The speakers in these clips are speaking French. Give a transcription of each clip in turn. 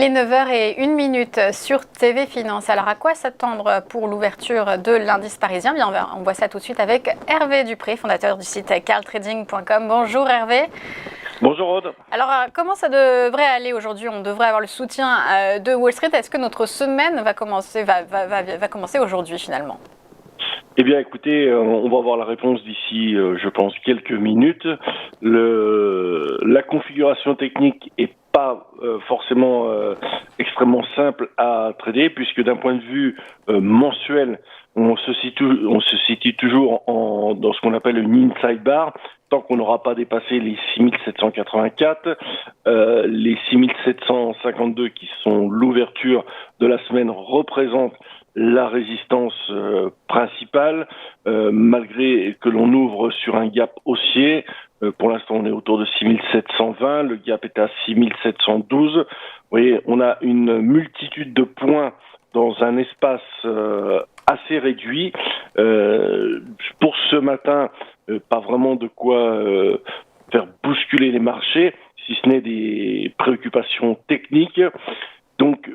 Il est 9h01 sur TV Finance. Alors à quoi s'attendre pour l'ouverture de l'indice parisien? Bien, on voit ça tout de suite avec Hervé Dupré, fondateur du site carltrading.com. Bonjour Hervé. Bonjour Aude. Alors comment ça devrait aller aujourd'hui? On devrait avoir le soutien de Wall Street. Est-ce que notre semaine va commencer aujourd'hui finalement? Eh bien écoutez, on va avoir la réponse d'ici, je pense, quelques minutes. La configuration technique est pas forcément extrêmement simple à trader, puisque d'un point de vue mensuel, on se situe toujours dans ce qu'on appelle une inside bar, tant qu'on n'aura pas dépassé les 6784, les 6752 qui sont l'ouverture de la semaine représentent la résistance principale, malgré que l'on ouvre sur un gap haussier. Pour l'instant, on est autour de 6720, le gap est à 6712. Vous voyez, on a une multitude de points dans un espace assez réduit. Pour ce matin, pas vraiment de quoi faire bousculer les marchés, si ce n'est des préoccupations techniques. Donc,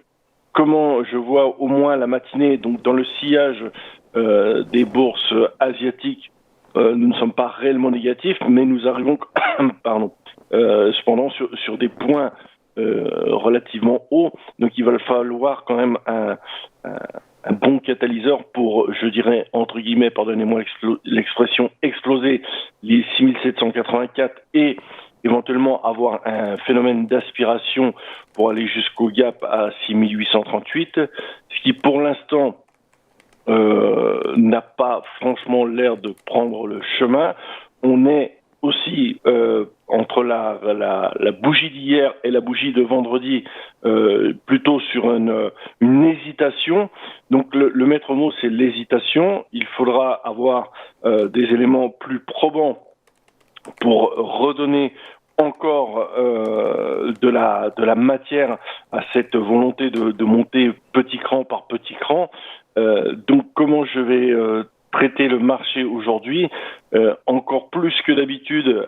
comment je vois au moins la matinée, donc dans le sillage des bourses asiatiques, nous ne sommes pas réellement négatifs, mais nous arrivons cependant sur des points relativement hauts. Donc il va falloir quand même un bon catalyseur pour, je dirais, entre guillemets, pardonnez-moi l'expression, exploser les 6784 et éventuellement avoir un phénomène d'aspiration pour aller jusqu'au gap à 6838, ce qui pour l'instant n'a pas franchement l'air de prendre le chemin. On est aussi entre la bougie d'hier et la bougie de vendredi plutôt sur une hésitation. Donc le maître mot, c'est l'hésitation. Il faudra avoir des éléments plus probants pour redonner encore de la matière à cette volonté de monter petit cran par petit cran. Donc comment je vais traiter le marché aujourd'hui, encore plus que d'habitude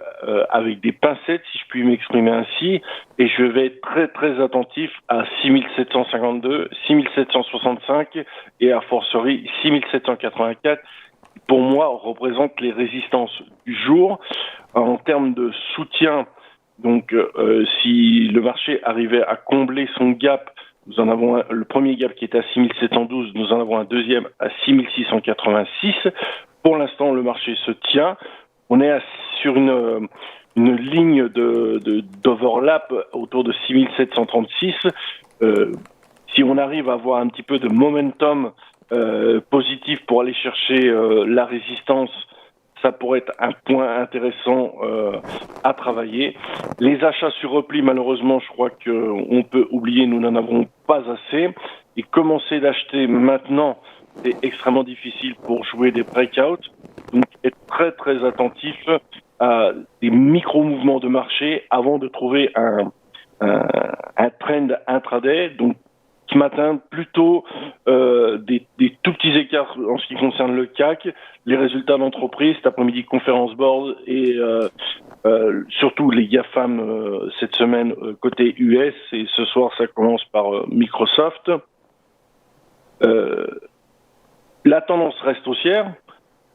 avec des pincettes, si je puis m'exprimer ainsi, et je vais être très très attentif à 6752, 6765 et à fortiori 6784. Pour moi, représentent les résistances du jour. En termes de soutien, donc si le marché arrivait à combler son gap, nous en avons le premier gap qui est à 6712, nous en avons un deuxième à 6686. Pour l'instant, le marché se tient. On est sur une ligne d'overlap autour de 6736. Si on arrive à avoir un petit peu de momentum positif pour aller chercher la résistance, ça pourrait être un point intéressant à travailler. Les achats sur repli, malheureusement, je crois qu'on peut oublier, nous n'en avons pas assez. Et commencer d'acheter maintenant, c'est extrêmement difficile pour jouer des breakouts. Donc, être très, très attentif à des micro-mouvements de marché avant de trouver un trend intraday. Donc, ce matin, plutôt des tout petits écarts en ce qui concerne le CAC, les résultats d'entreprise, cet après-midi conférence board et surtout les GAFAM cette semaine côté US, et ce soir ça commence par Microsoft. La tendance reste haussière.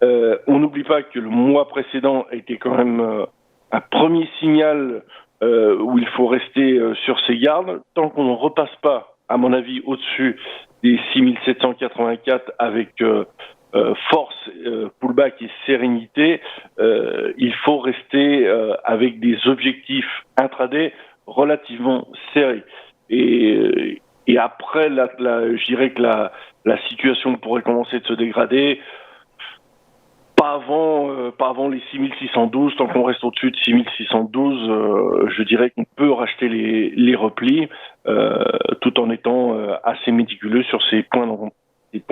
On n'oublie pas que le mois précédent a été quand même un premier signal où il faut rester sur ses gardes. Tant qu'on ne repasse pas, à mon avis, au-dessus des 6784 avec force, pullback et sérénité, il faut rester avec des objectifs intraday relativement serrés. Et après, je dirais que la situation pourrait commencer de se dégrader. Pas avant les 6612, tant qu'on reste au-dessus de 6612, je dirais qu'on peut racheter les replis tout en étant assez méticuleux sur ces points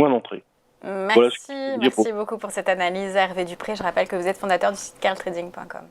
d'entrée. Merci beaucoup pour cette analyse, Hervé Dupré. Je rappelle que vous êtes fondateur du site carltrading.com.